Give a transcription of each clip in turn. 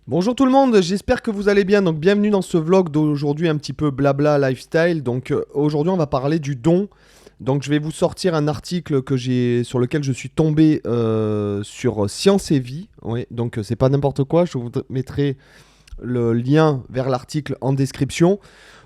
Bonjour tout le monde, j'espère que vous allez bien. Donc bienvenue dans ce vlog d'aujourd'hui un petit peu blabla lifestyle. Donc aujourd'hui on va parler du don. Donc je vais vous sortir un article sur lequel je suis tombé sur Science et Vie. Oui, donc c'est pas n'importe quoi. Je vous mettrai le lien vers l'article en description.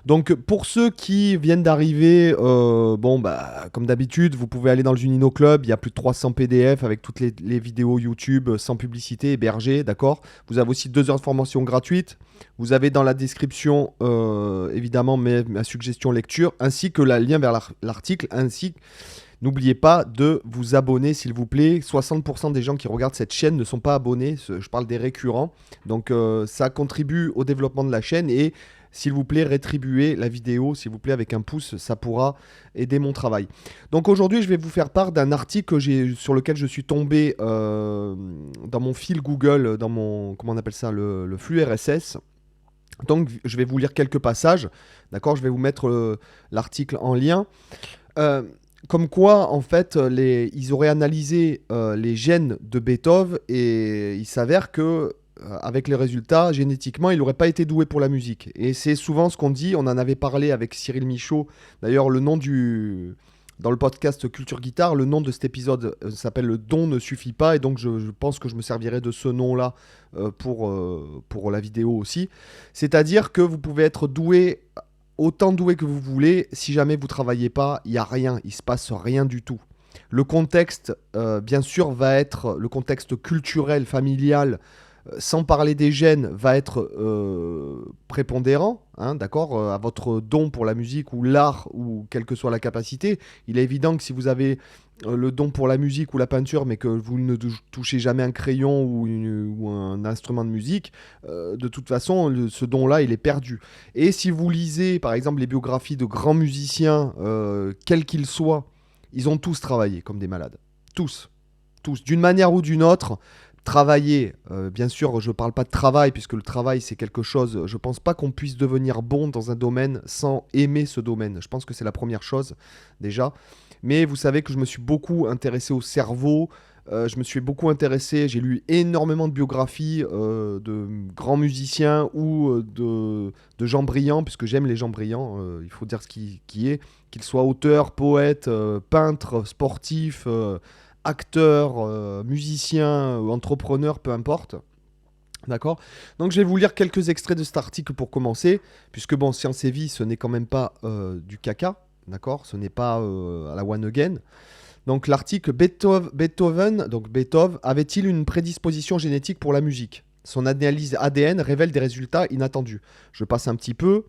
Donc pour ceux qui viennent d'arriver, comme d'habitude, vous pouvez aller dans le Junino Club, il y a plus de 300 PDF avec toutes les vidéos YouTube sans publicité hébergées, d'accord. Vous avez aussi 2 heures de formation gratuite. Vous avez dans la description évidemment ma suggestion lecture, ainsi que le lien vers l'article, ainsi que n'oubliez pas de vous abonner, s'il vous plaît. 60% des gens qui regardent cette chaîne ne sont pas abonnés. Je parle des récurrents. Donc, ça contribue au développement de la chaîne. Et s'il vous plaît, rétribuez la vidéo, s'il vous plaît, avec un pouce. Ça pourra aider mon travail. Donc, aujourd'hui, je vais vous faire part d'un article sur lequel je suis tombé dans mon fil Google, dans mon, comment on appelle ça, le flux RSS. Donc, je vais vous lire quelques passages. D'accord, je vais vous mettre l'article en lien. Comme quoi, en fait, ils auraient analysé les gènes de Beethoven et il s'avère que, avec les résultats, génétiquement, il n'aurait pas été doué pour la musique. Et c'est souvent ce qu'on dit. On en avait parlé avec Cyril Michaud. D'ailleurs, dans le podcast Culture Guitare, le nom de cet épisode s'appelle Le don ne suffit pas. Et donc, je pense que je me servirai de ce nom-là pour la vidéo aussi. C'est-à-dire que vous pouvez être doué, autant doué que vous voulez, si jamais vous travaillez pas, il n'y a rien, il se passe rien du tout. Le contexte, bien sûr, va être le contexte culturel, familial, sans parler des gènes, va être prépondérant, hein, d'accord, à votre don pour la musique ou l'art, ou quelle que soit la capacité. Il est évident que si vous avez le don pour la musique ou la peinture, mais que vous ne touchez jamais un crayon ou un instrument de musique, de toute façon, ce don-là, il est perdu. Et si vous lisez, par exemple, les biographies de grands musiciens, quels qu'ils soient, ils ont tous travaillé comme des malades. Tous. Tous. D'une manière ou d'une autre, travailler. Bien sûr, je ne parle pas de travail, puisque le travail, c'est quelque chose... Je ne pense pas qu'on puisse devenir bon dans un domaine sans aimer ce domaine. Je pense que c'est la première chose, déjà. Mais vous savez que je me suis beaucoup intéressé au cerveau. Je me suis beaucoup intéressé, j'ai lu énormément de biographies de grands musiciens ou de gens brillants, puisque j'aime les gens brillants, il faut dire ce qui est, qu'ils soient auteurs, poètes, peintres, sportifs, acteurs, musiciens, entrepreneurs, peu importe. D'accord. Donc je vais vous lire quelques extraits de cet article pour commencer, puisque bon, Science et Vie, ce n'est quand même pas du caca, d'accord. Ce n'est pas à la one again. Donc l'article Beethoven avait-il une prédisposition génétique pour la musique? Son analyse ADN révèle des résultats inattendus. Je passe un petit peu.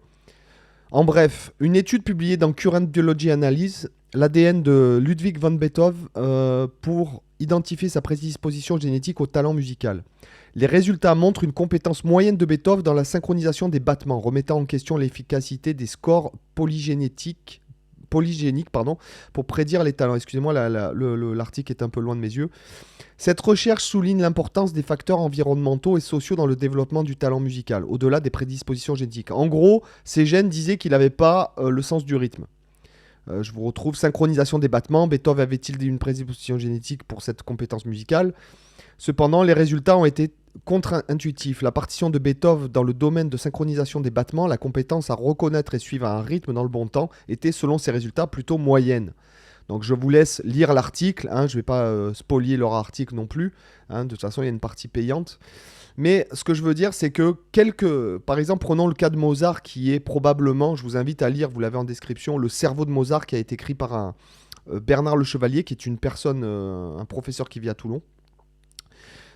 En bref, une étude publiée dans Current Biology Analysis, l'ADN de Ludwig van Beethoven pour identifier sa prédisposition génétique au talent musical. Les résultats montrent une compétence moyenne de Beethoven dans la synchronisation des battements, remettant en question l'efficacité des scores polygéniques pour prédire les talents. Excusez-moi, l'article est un peu loin de mes yeux. Cette recherche souligne l'importance des facteurs environnementaux et sociaux dans le développement du talent musical, au-delà des prédispositions génétiques. En gros, ces gènes disaient qu'il n'avait pas le sens du rythme. Je vous retrouve synchronisation des battements. Beethoven avait-il une prédisposition génétique pour cette compétence musicale? Cependant, les résultats ont été contre-intuitifs. La partition de Beethoven dans le domaine de synchronisation des battements, la compétence à reconnaître et suivre un rythme dans le bon temps, était selon ces résultats plutôt moyenne. Donc je vous laisse lire l'article, hein, je ne vais pas spolier leur article non plus, hein, de toute façon il y a une partie payante. Mais ce que je veux dire, c'est que par exemple, prenons le cas de Mozart qui est probablement, je vous invite à lire, vous l'avez en description, Le cerveau de Mozart qui a été écrit par Bernard Le Chevalier, qui est une personne, un professeur qui vit à Toulon.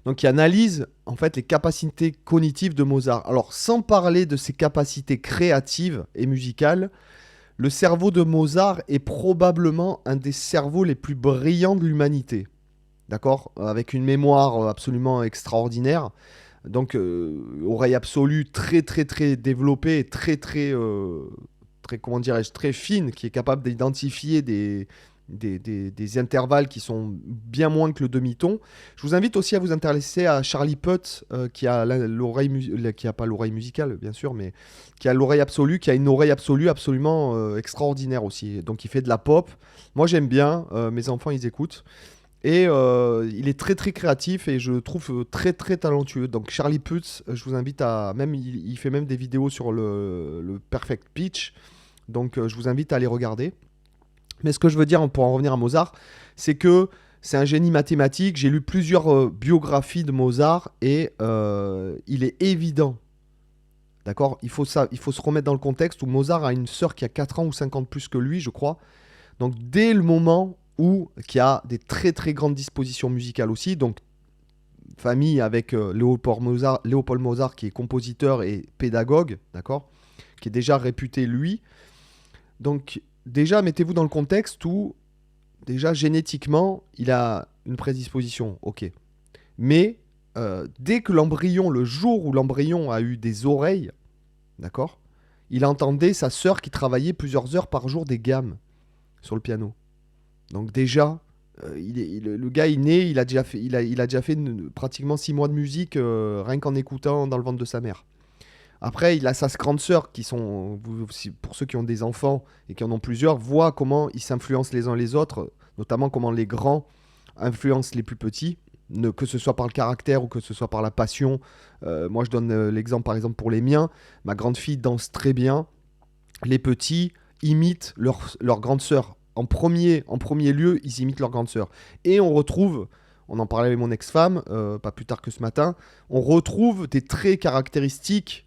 Donc qui analyse en fait les capacités cognitives de Mozart. Alors sans parler de ses capacités créatives et musicales, le cerveau de Mozart est probablement un des cerveaux les plus brillants de l'humanité. D'accord? Avec une mémoire absolument extraordinaire. Donc oreille absolue très très très développée, très comment dirais-je, très fine, qui est capable d'identifier des intervalles qui sont bien moins que le demi-ton. Je vous invite aussi à vous intéresser à Charlie Puth, qui a qui a pas l'oreille musicale, bien sûr, mais qui a l'oreille absolue, qui a une oreille absolue absolument extraordinaire aussi. Donc il fait de la pop. Moi j'aime bien, mes enfants ils écoutent. Et il est très très créatif et je le trouve très très talentueux. Donc Charlie Puth, je vous invite à... Même, il fait même des vidéos sur le Perfect Pitch. Donc je vous invite à aller regarder. Mais ce que je veux dire, pour en revenir à Mozart, c'est que c'est un génie mathématique. J'ai lu plusieurs biographies de Mozart et il est évident, d'accord, il faut se remettre dans le contexte où Mozart a une sœur qui a 4 ans ou 5 ans de plus que lui, je crois. Donc dès le moment où qui a des très très grandes dispositions musicales aussi, donc famille avec Léopold Mozart qui est compositeur et pédagogue, d'accord, qui est déjà réputé lui. Donc déjà mettez-vous dans le contexte où déjà génétiquement il a une prédisposition, ok. Mais dès que l'embryon, le jour où l'embryon a eu des oreilles, d'accord, il entendait sa sœur qui travaillait plusieurs heures par jour des gammes sur le piano. Donc déjà, le gars il naît, il a déjà fait pratiquement 6 mois de musique rien qu'en écoutant dans le ventre de sa mère. Après, il a sa grande sœur qui sont, pour ceux qui ont des enfants et qui en ont plusieurs, voient comment ils s'influencent les uns les autres, notamment comment les grands influencent les plus petits, que ce soit par le caractère ou que ce soit par la passion. Moi, je donne l'exemple par exemple pour les miens. Ma grande fille danse très bien. Les petits imitent leur grande sœur. En premier lieu, ils imitent leur grande sœur. Et on retrouve, on en parlait avec mon ex-femme, pas plus tard que ce matin, on retrouve des traits caractéristiques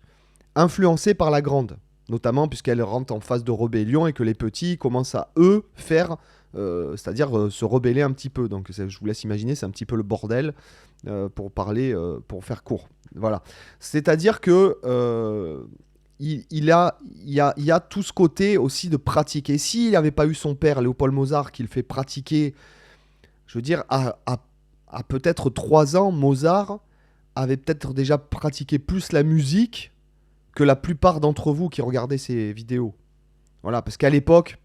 influencés par la grande. Notamment puisqu'elle rentre en phase de rébellion et que les petits commencent à, eux, faire, c'est-à-dire se rebeller un petit peu. Donc je vous laisse imaginer, c'est un petit peu le bordel pour parler, pour faire court. Voilà. C'est-à-dire que il y a tout ce côté aussi de pratique. Et s'il n'avait pas eu son père, Léopold Mozart, qui le fait pratiquer, je veux dire, à peut-être 3 ans, Mozart avait peut-être déjà pratiqué plus la musique que la plupart d'entre vous qui regardaient ces vidéos. Voilà, parce qu'à l'époque,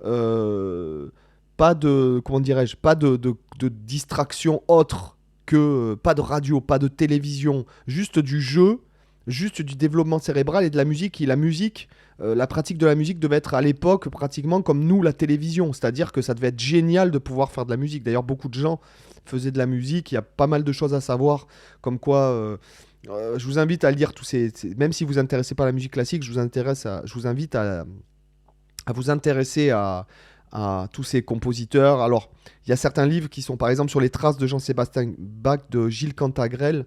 euh, pas de, comment dirais-je, pas de distraction autre que, pas de radio, pas de télévision, juste du jeu, juste du développement cérébral et de la musique. Et la musique, la pratique de la musique devait être à l'époque pratiquement comme nous la télévision, c'est-à-dire que ça devait être génial de pouvoir faire de la musique. D'ailleurs, beaucoup de gens faisaient de la musique. Il y a pas mal de choses à savoir, comme quoi. Je vous invite à lire même si vous vous intéressez pas à la musique classique, je vous invite à vous intéresser à tous ces compositeurs. Alors, il y a certains livres qui sont, par exemple, sur les traces de Jean-Sébastien Bach de Gilles Cantagrel.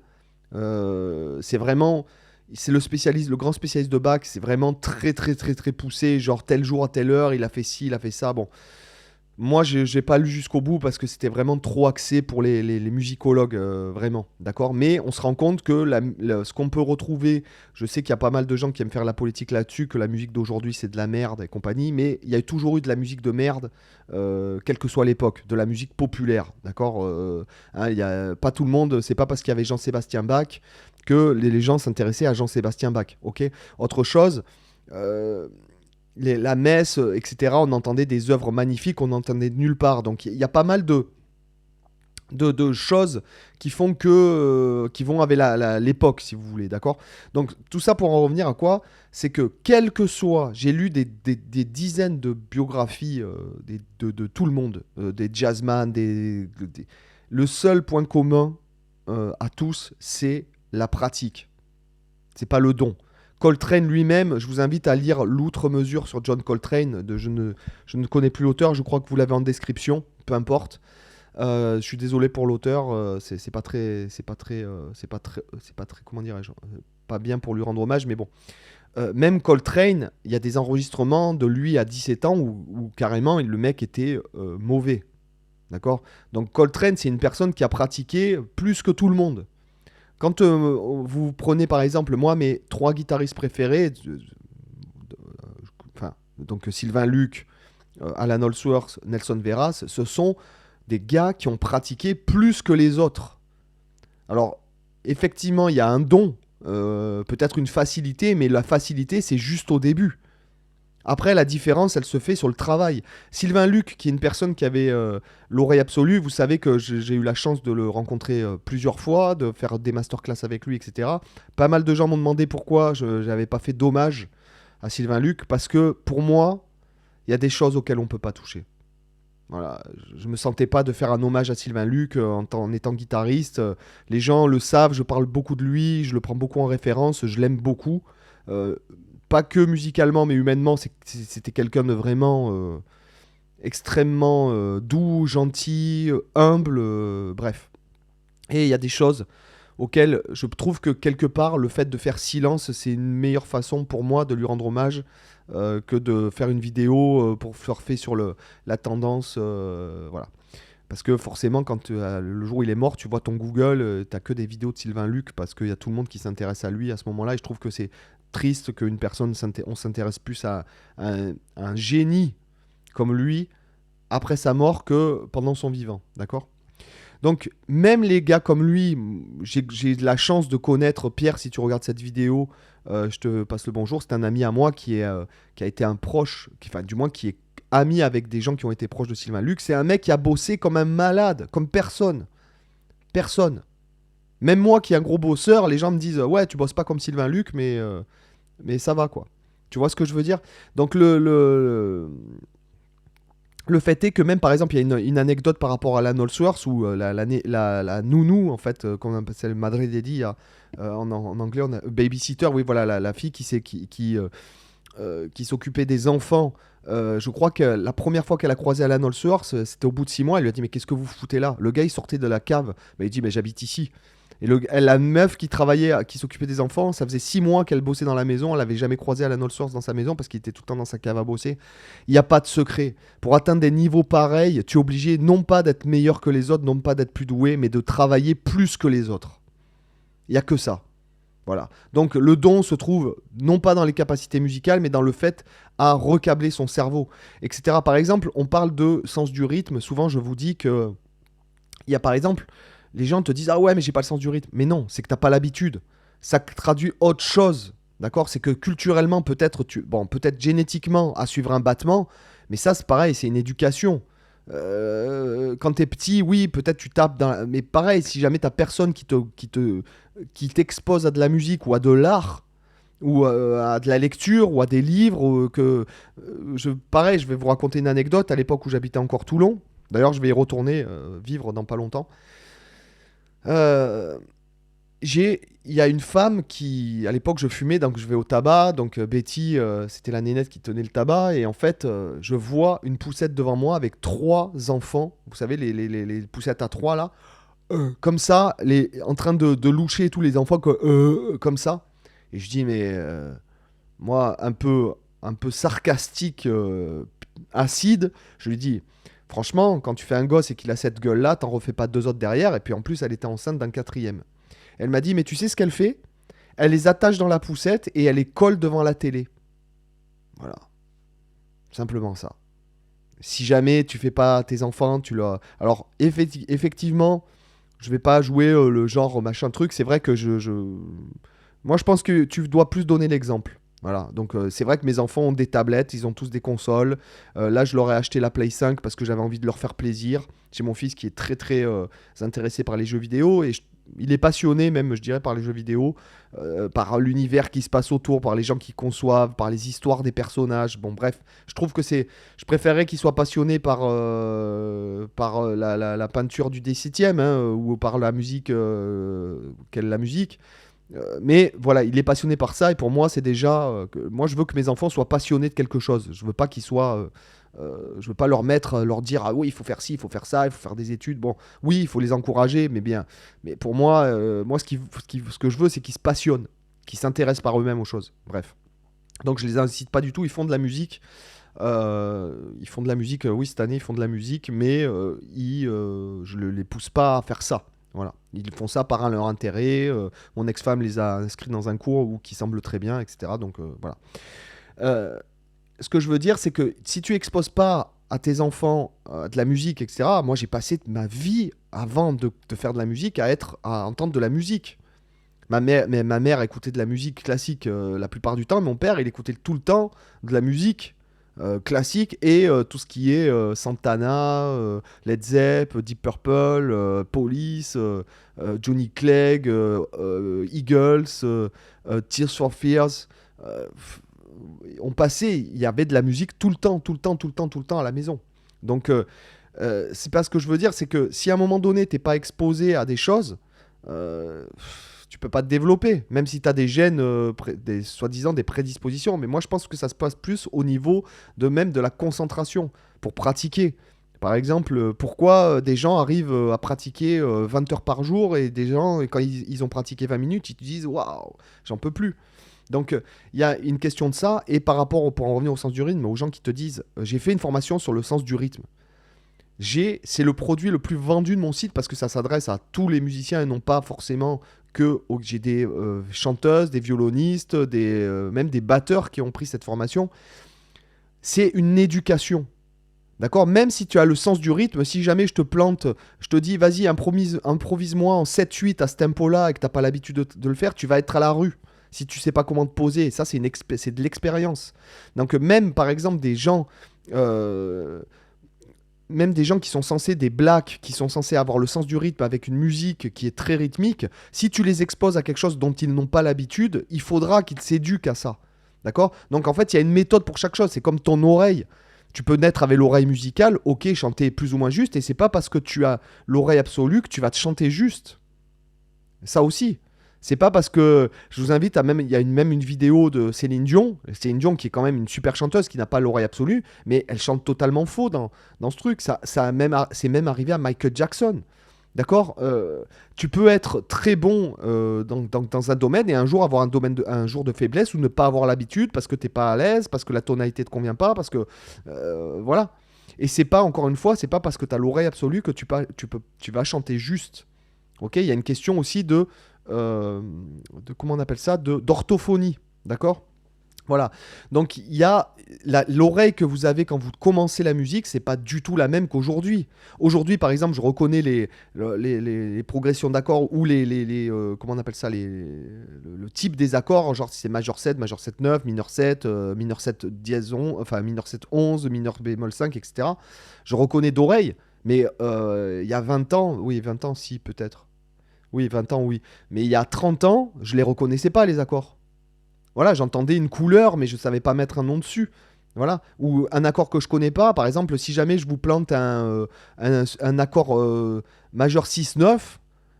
C'est vraiment, c'est le spécialiste, le grand spécialiste de Bach. C'est vraiment très, très, très, très poussé. Genre, tel jour à telle heure, il a fait ci, il a fait ça. Bon, moi, j'ai pas lu jusqu'au bout parce que c'était vraiment trop axé pour les musicologues, vraiment, d'accord. Mais on se rend compte que ce qu'on peut retrouver, je sais qu'il y a pas mal de gens qui aiment faire la politique là-dessus, que la musique d'aujourd'hui c'est de la merde et compagnie, mais il y a toujours eu de la musique de merde, quelle que soit l'époque, de la musique populaire, d'accord. Hein, pas tout le monde, c'est pas parce qu'il y avait Jean-Sébastien Bach que les gens s'intéressaient à Jean-Sébastien Bach, ok. Autre chose. euh, la messe, etc., on entendait des œuvres magnifiques, on entendait de nulle part. Donc il y a pas mal de choses qui font que qui vont avec l'époque, si vous voulez, d'accord. Donc tout ça pour en revenir à quoi, c'est que quel que soit, j'ai lu des dizaines de biographies de tout le monde, des jazzman, le seul point commun à tous, c'est la pratique. C'est pas le don. Coltrane lui-même, je vous invite à lire L'outre-mesure sur John Coltrane. Je ne connais plus l'auteur, je crois que vous l'avez en description, peu importe. Je suis désolé pour l'auteur, c'est pas très, c'est pas très, comment dirais-je, pas bien pour lui rendre hommage, mais bon. Même Coltrane, il y a des enregistrements de lui à 17 ans où carrément le mec était mauvais, d'accord. Donc Coltrane, c'est une personne qui a pratiqué plus que tout le monde. Quand vous prenez par exemple, moi, mes 3 guitaristes préférés, enfin, donc Sylvain Luc, Alan Holdsworth, Nelson Veras, ce sont des gars qui ont pratiqué plus que les autres. Alors, effectivement, il y a un don, peut-être une facilité, mais la facilité, c'est juste au début. Après, la différence, elle se fait sur le travail. Sylvain Luc, qui est une personne qui avait l'oreille absolue, vous savez que j'ai eu la chance de le rencontrer plusieurs fois, de faire des masterclass avec lui, etc. Pas mal de gens m'ont demandé pourquoi je n'avais pas fait d'hommage à Sylvain Luc, parce que pour moi, il y a des choses auxquelles on ne peut pas toucher. Voilà, je me sentais pas de faire un hommage à Sylvain Luc en étant guitariste. Les gens le savent, je parle beaucoup de lui, je le prends beaucoup en référence, je l'aime beaucoup. Euh, Pas que musicalement, mais humainement, c'était quelqu'un de vraiment extrêmement doux, gentil, humble, bref. Et il y a des choses auxquelles je trouve que quelque part, le fait de faire silence, c'est une meilleure façon pour moi de lui rendre hommage que de faire une vidéo pour surfer sur la tendance. Voilà. Parce que forcément, quand le jour où il est mort, tu vois ton Google, t'as que des vidéos de Sylvain Luc parce qu'il y a tout le monde qui s'intéresse à lui à ce moment-là. Et je trouve que c'est triste qu'une personne, on s'intéresse plus à un génie comme lui après sa mort que pendant son vivant. D'accord. Donc, même les gars comme lui, j'ai la chance de connaître Pierre. Si tu regardes cette vidéo, je te passe le bonjour. C'est un ami à moi qui a été un proche, enfin, du moins qui est ami avec des gens qui ont été proches de Sylvain Luc. C'est un mec qui a bossé comme un malade, comme personne. Personne. Même moi qui est un gros bosseur, les gens me disent ouais, tu bosses pas comme Sylvain Luc, mais ça va quoi. Tu vois ce que je veux dire. Donc, le fait est que même par exemple, il y a une anecdote par rapport à Alan Allsworth où la nounou, en fait, qu'on appelle le Madre Dedi, en anglais, on a babysitter, oui, voilà, la fille qui s'occupait des enfants. Je crois que la première fois qu'elle a croisé Alan Allsworth, c'était au bout de 6 mois. Elle lui a dit mais qu'est-ce que vous foutez là? Le gars il sortait de la cave. Mais il dit mais j'habite ici. Et la meuf qui travaillait, qui s'occupait des enfants, ça faisait 6 mois qu'elle bossait dans la maison. Elle avait jamais croisé Alan Allsworth dans sa maison parce qu'il était tout le temps dans sa cave à bosser. Il n'y a pas de secret. Pour atteindre des niveaux pareils, tu es obligé non pas d'être meilleur que les autres, non pas d'être plus doué, mais de travailler plus que les autres. Il n'y a que ça. Voilà. Donc le don se trouve non pas dans les capacités musicales, mais dans le fait à recabler son cerveau, etc. Par exemple, on parle de sens du rythme. Souvent, je vous dis que il y a par exemple, les gens te disent ah ouais mais j'ai pas le sens du rythme. Mais non, c'est que t'as pas l'habitude. Ça traduit autre chose. D'accord. C'est que culturellement peut-être peut-être génétiquement à suivre un battement, mais ça c'est pareil, c'est une éducation. Quand t'es petit, oui, peut-être tu tapes mais pareil, si jamais t'as personne qui t'expose à de la musique ou à de l'art ou à de la lecture ou à des livres pareil, je vais vous raconter une anecdote à l'époque où j'habitais encore Toulon. D'ailleurs, je vais y retourner vivre dans pas longtemps. Euh, il y a une femme qui, à l'époque, je fumais, donc je vais au tabac. Donc Betty, c'était la nénette qui tenait le tabac. Et en fait, je vois une poussette devant moi avec 3 enfants. Vous savez, les poussettes à 3 là. Comme ça, en train de loucher tous les enfants comme ça. Et je dis, mais moi, un peu sarcastique, acide, je lui dis, franchement, quand tu fais un gosse et qu'il a cette gueule-là, t'en refais pas 2 autres derrière. Et puis en plus, elle était enceinte d'un quatrième. Elle m'a dit, mais tu sais ce qu'elle fait? Elle les attache dans la poussette et elle les colle devant la télé. Voilà, simplement ça. Si jamais tu fais pas tes enfants, tu leur... Alors, effectivement, je vais pas jouer le genre machin truc. C'est vrai que moi, je pense que tu dois plus donner l'exemple. Voilà, donc c'est vrai que mes enfants ont des tablettes, ils ont tous des consoles. Là, je leur ai acheté la Play 5 parce que j'avais envie de leur faire plaisir. J'ai mon fils qui est très très intéressé par les jeux vidéo et il est passionné même, je dirais, par les jeux vidéo, par l'univers qui se passe autour, par les gens qui conçoivent, par les histoires des personnages. Bon, bref, je trouve que je préférerais qu'il soit passionné par la peinture du 17e ou par la musique, la musique. Mais voilà, il est passionné par ça et pour moi c'est déjà moi je veux que mes enfants soient passionnés de quelque chose. Je veux pas qu'ils soient je veux pas leur dire ah oui il faut faire ci, il faut faire ça, il faut faire des études. Bon, oui il faut les encourager, mais bien. Mais pour moi, ce que je veux c'est qu'ils se passionnent, qu'ils s'intéressent par eux-mêmes aux choses. Bref. Donc je les incite pas du tout. Ils font de la musique. Ils font de la musique. Oui cette année ils font de la musique, mais je ne les pousse pas à faire ça. Voilà. Ils font ça par leur intérêt. Mon ex-femme les a inscrits dans un cours qui semble très bien, etc. Donc voilà. Euh, Ce que je veux dire, c'est que si tu exposes pas à tes enfants de la musique, etc. Moi, j'ai passé ma vie avant de faire de la musique à entendre de la musique. Ma mère écoutait de la musique classique la plupart du temps. Mon père, il écoutait tout le temps de la musique classique et tout ce qui est Santana, Led Zepp, Deep Purple, Police, Johnny Clegg, Eagles, Tears for Fears. Il y avait de la musique tout le temps, tout le temps, tout le temps, tout le temps à la maison. Donc C'est pas ce que je veux dire, c'est que si à un moment donné, t'es pas exposé à des choses, tu peux pas te développer, même si tu as des gènes, soi-disant des prédispositions. Mais moi, je pense que ça se passe plus au niveau de même de la concentration pour pratiquer. Par exemple, pourquoi des gens arrivent à pratiquer 20 heures par jour et des gens, quand ils ont pratiqué 20 minutes, ils te disent waouh, j'en peux plus. Donc, il y a une question de ça. Et par rapport, pour en revenir au sens du rythme, aux gens qui te disent j'ai fait une formation sur le sens du rythme. C'est le produit le plus vendu de mon site parce que ça s'adresse à tous les musiciens et non pas forcément j'ai des chanteuses, des violonistes, même des batteurs qui ont pris cette formation. C'est une éducation. D'accord. Même si tu as le sens du rythme, si jamais je te plante, je te dis vas-y, improvise-moi en 7-8 à ce tempo-là et que tu n'as pas l'habitude de le faire, tu vas être à la rue si tu sais pas comment te poser. Et ça, c'est de l'expérience. Donc même par exemple euh, des gens qui sont censés, des blacks, qui sont censés avoir le sens du rythme avec une musique qui est très rythmique, si tu les exposes à quelque chose dont ils n'ont pas l'habitude, il faudra qu'ils s'éduquent à ça. D'accord. Donc en fait, il y a une méthode pour chaque chose. C'est comme ton oreille. Tu peux naître avec l'oreille musicale, ok, chanter plus ou moins juste, et c'est pas parce que tu as l'oreille absolue que tu vas te chanter juste. Ça aussi. C'est pas parce que je vous invite à même, il y a même une vidéo de Céline Dion qui est quand même une super chanteuse qui n'a pas l'oreille absolue, mais elle chante totalement faux dans ce truc. C'est même arrivé à Michael Jackson. D'accord. Tu peux être très bon dans un domaine et un jour avoir un jour de faiblesse ou ne pas avoir l'habitude parce que t'es pas à l'aise, parce que la tonalité te convient pas, parce que voilà. Et c'est pas, encore une fois, c'est pas parce que tu as l'oreille absolue que tu vas chanter juste. Ok, il y a une question aussi comment on appelle ça, d'orthophonie, d'accord. Voilà. Donc il y a l'oreille que vous avez quand vous commencez la musique, c'est pas du tout la même qu'aujourd'hui. Aujourd'hui, par exemple, je reconnais les progressions d'accords ou comment on appelle ça, le type des accords, genre si c'est majeur 7, majeur 7 9, mineur 7 dièse 11, enfin mineur 7 11, mineur bémol 5, etc. Je reconnais d'oreille, mais il y a 20 ans, oui, 20 ans, si, peut-être. Oui, 20 ans, oui. Mais il y a 30 ans, je les reconnaissais pas, les accords. Voilà, j'entendais une couleur, mais je savais pas mettre un nom dessus. Voilà. Ou un accord que je connais pas. Par exemple, si jamais je vous plante un accord majeur 6-9,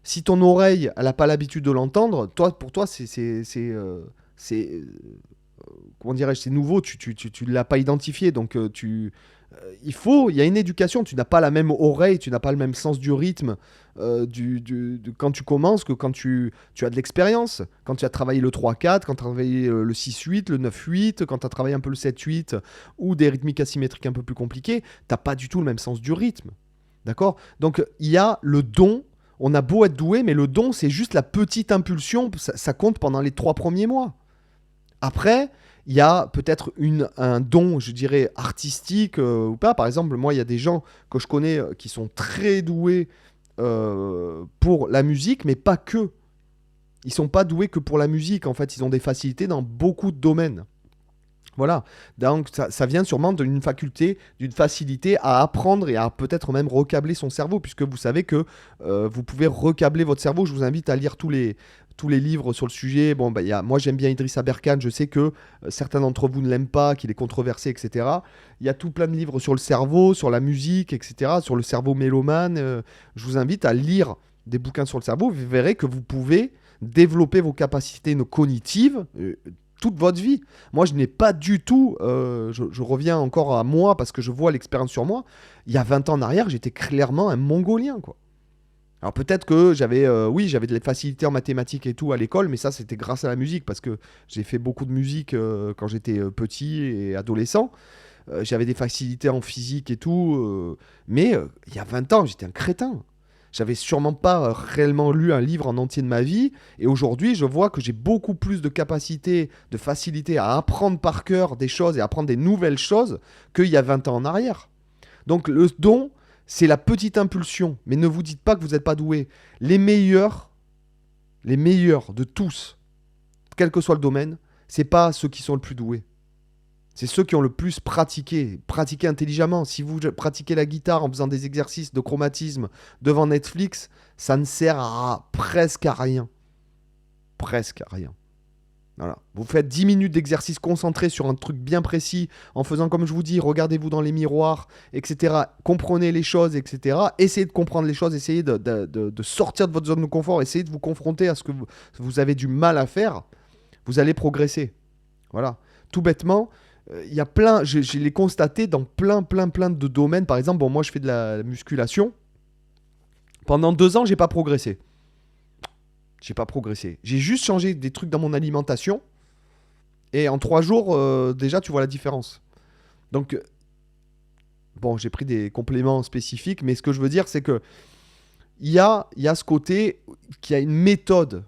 si ton oreille elle a pas l'habitude de l'entendre, pour toi, comment dirais-je, c'est nouveau, tu l'as pas identifié. Donc, il y a une éducation. Tu n'as pas la même oreille, tu n'as pas le même sens du rythme quand tu commences que quand tu as de l'expérience. Quand tu as travaillé le 3-4, quand tu as travaillé le 6-8, le 9-8, quand tu as travaillé un peu le 7-8 ou des rythmiques asymétriques un peu plus compliquées, tu n'as pas du tout le même sens du rythme. D'accord. Donc, il y a le don. On a beau être doué, mais le don, c'est juste la petite impulsion. Ça compte pendant les 3 premiers mois. Après, il y a peut-être un don, je dirais, artistique ou pas. Par exemple, moi, il y a des gens que je connais qui sont très doués pour la musique, mais pas que. Ils sont pas doués que pour la musique. En fait, ils ont des facilités dans beaucoup de domaines. Voilà. Donc, ça vient sûrement d'une faculté, d'une facilité à apprendre et à peut-être même recabler son cerveau, puisque vous savez que vous pouvez recabler votre cerveau. Je vous invite à lire tous les livres sur le sujet. Bon, bah, moi, j'aime bien Idriss Aberkane. Je sais que certains d'entre vous ne l'aiment pas, qu'il est controversé, etc. Il y a tout plein de livres sur le cerveau, sur la musique, etc., sur le cerveau mélomane. Je vous invite à lire des bouquins sur le cerveau. Vous verrez que vous pouvez développer vos capacités cognitives toute votre vie. Moi, je n'ai pas du tout, je reviens encore à moi parce que je vois l'expérience sur moi. Il y a 20 ans en arrière, j'étais clairement un mongolien, quoi. Alors peut-être que j'avais de la facilité en mathématiques et tout à l'école, mais ça c'était grâce à la musique parce que j'ai fait beaucoup de musique quand j'étais petit et adolescent. J'avais des facilités en physique et tout, mais il y a 20 ans, j'étais un crétin. J'avais sûrement pas réellement lu un livre en entier de ma vie. Et aujourd'hui, je vois que j'ai beaucoup plus de capacité, de facilité à apprendre par cœur des choses et à apprendre des nouvelles choses qu'il y a 20 ans en arrière. Donc le don, c'est la petite impulsion. Mais ne vous dites pas que vous n'êtes pas doué. Les meilleurs de tous, quel que soit le domaine, c'est pas ceux qui sont le plus doués. C'est ceux qui ont le plus pratiqué intelligemment. Si vous pratiquez la guitare en faisant des exercices de chromatisme devant Netflix, ça ne sert presque à rien. Presque à rien. Voilà. Vous faites 10 minutes d'exercice concentré sur un truc bien précis, en faisant comme je vous dis, regardez-vous dans les miroirs, etc. Comprenez les choses, etc. Essayez de comprendre les choses, essayez de sortir de votre zone de confort, essayez de vous confronter à ce que vous avez du mal à faire. Vous allez progresser. Voilà. Tout bêtement, il y a plein, je l'ai constaté dans plein de domaines. Par exemple, bon, moi je fais de la musculation. Pendant 2 ans, j'ai pas progressé. J'ai pas progressé. J'ai juste changé des trucs dans mon alimentation. Et en 3 jours, déjà, tu vois la différence. Donc, bon, j'ai pris des compléments spécifiques, mais ce que je veux dire, c'est que il y a ce côté qu'il y a une méthode.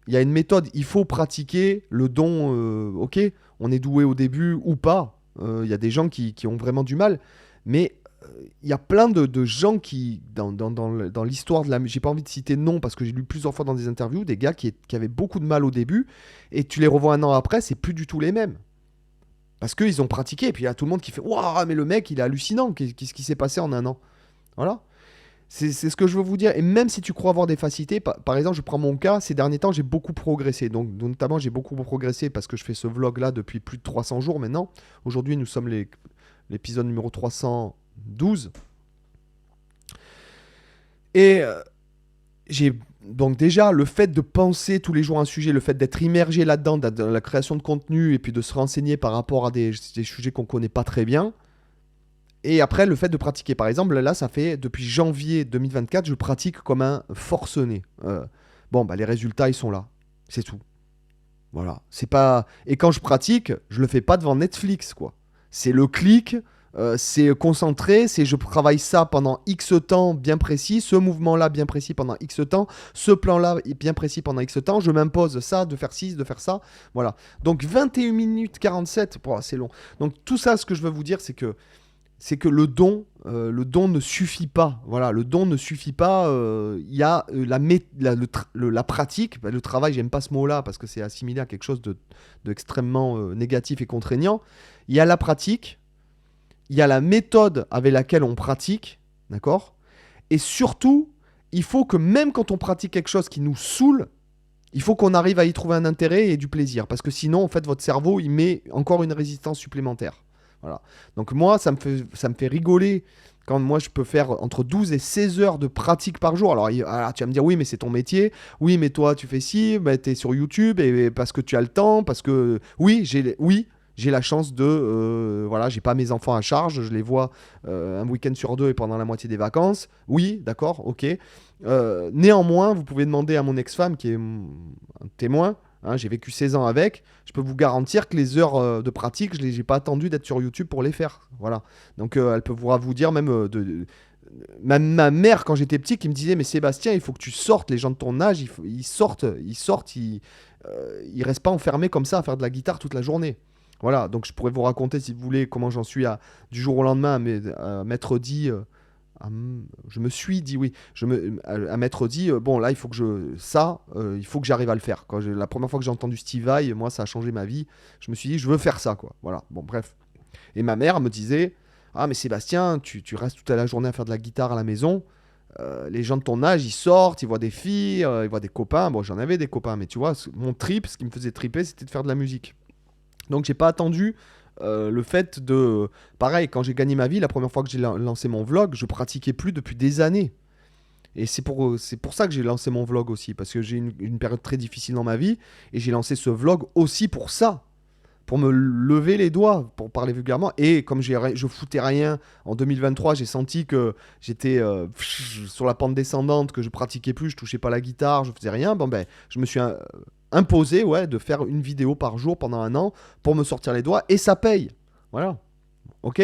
Il y a une méthode. Il faut pratiquer le don. Ok, on est doué au début ou pas. Il y a des gens qui ont vraiment du mal. Mais il y a plein de gens qui, dans l'histoire de la... J'ai pas envie de citer de nom parce que j'ai lu plusieurs fois dans des interviews, des gars qui avaient beaucoup de mal au début, et tu les revois un an après, c'est plus du tout les mêmes. Parce qu'ils ont pratiqué, et puis il y a tout le monde qui fait waouh, mais le mec, il est hallucinant, qu'est-ce qui s'est passé en un an? Voilà. C'est ce que je veux vous dire. Et même si tu crois avoir des facilités, par exemple, je prends mon cas, ces derniers temps, j'ai beaucoup progressé. Donc, notamment, j'ai beaucoup progressé parce que je fais ce vlog-là depuis plus de 300 jours maintenant. Aujourd'hui, nous sommes l'épisode numéro 312. Et j'ai donc déjà le fait de penser tous les jours un sujet, le fait d'être immergé là-dedans, dans la création de contenu et puis de se renseigner par rapport à des sujets qu'on connaît pas très bien. Et après, le fait de pratiquer. Par exemple, là, ça fait depuis janvier 2024, je pratique comme un forcené. Bon, bah, les résultats, ils sont là. C'est tout. Voilà. C'est pas... Et quand je pratique, je le fais pas devant Netflix, quoi. C'est le clic, c'est concentré, c'est je travaille ça pendant X temps bien précis, ce mouvement-là bien précis pendant X temps, ce plan-là bien précis pendant X temps, je m'impose ça, de faire ci, de faire ça. Voilà. Donc 21 minutes 47, c'est long. Donc tout ça, ce que je veux vous dire, c'est que le don ne suffit pas. Voilà, le don ne suffit pas. Il y a la pratique, le travail, j'aime pas ce mot-là parce que c'est assimilé à quelque chose d'extrêmement négatif et contraignant. Il y a la pratique, il y a la méthode avec laquelle on pratique, d'accord? Et surtout, il faut que même quand on pratique quelque chose qui nous saoule, il faut qu'on arrive à y trouver un intérêt et du plaisir. Parce que sinon, en fait, votre cerveau, il met encore une résistance supplémentaire. Voilà. Donc moi, ça me fait rigoler quand moi je peux faire entre 12 et 16 heures de pratique par jour. Alors tu vas me dire, oui, mais c'est ton métier. Oui, mais toi, tu fais ci, bah, tu es sur YouTube et parce que tu as le temps, parce que oui, j'ai la chance de... voilà, j'ai pas mes enfants à charge, je les vois un week-end sur 2 et pendant la moitié des vacances. Oui, d'accord, ok. Néanmoins, vous pouvez demander à mon ex-femme, qui est un témoin, hein, j'ai vécu 16 ans avec, je peux vous garantir que les heures de pratique, je n'ai pas attendu d'être sur YouTube pour les faire. Voilà. Donc elle pourra vous dire même... ma mère, quand j'étais petit, qui me disait, mais Sébastien, il faut que tu sortes, les gens de ton âge, ils sortent, ils restent pas enfermés comme ça à faire de la guitare toute la journée. Voilà, donc je pourrais vous raconter, si vous voulez, comment j'en suis du jour au lendemain à m'être dit... je me suis dit, oui, à m'être dit, bon, là, il faut que il faut que j'arrive à le faire. La première fois que j'ai entendu Steve Vai, moi, ça a changé ma vie. Je me suis dit, je veux faire ça, quoi. Voilà, bon, bref. Et ma mère me disait, ah, mais Sébastien, tu restes toute la journée à faire de la guitare à la maison. Les gens de ton âge, ils sortent, ils voient des filles, ils voient des copains. Bon, j'en avais des copains, mais tu vois, mon trip, ce qui me faisait triper, c'était de faire de la musique. Donc, j'ai pas attendu le fait de... Pareil, quand j'ai gagné ma vie, la première fois que j'ai lancé mon vlog, je pratiquais plus depuis des années. Et c'est pour ça que j'ai lancé mon vlog aussi, parce que j'ai une période très difficile dans ma vie, et j'ai lancé ce vlog aussi pour ça, pour me lever les doigts, pour parler vulgairement. Et comme je foutais rien, en 2023, j'ai senti que j'étais sur la pente descendante, que je pratiquais plus, je touchais pas la guitare, je faisais rien. Bon ben, je me suis imposé, ouais, de faire une vidéo par jour pendant un an pour me sortir les doigts, et ça paye. Voilà. Ok?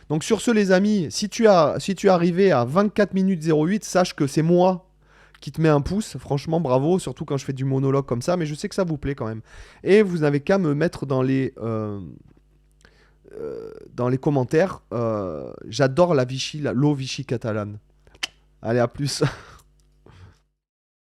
Donc sur ce, les amis, si tu es arrivé à 24 minutes 08, sache que c'est moi qui te met un pouce. Franchement, bravo, surtout quand je fais du monologue comme ça, mais je sais que ça vous plaît quand même. Et vous n'avez qu'à me mettre dans les commentaires. J'adore l'eau Vichy catalane. Allez, à plus.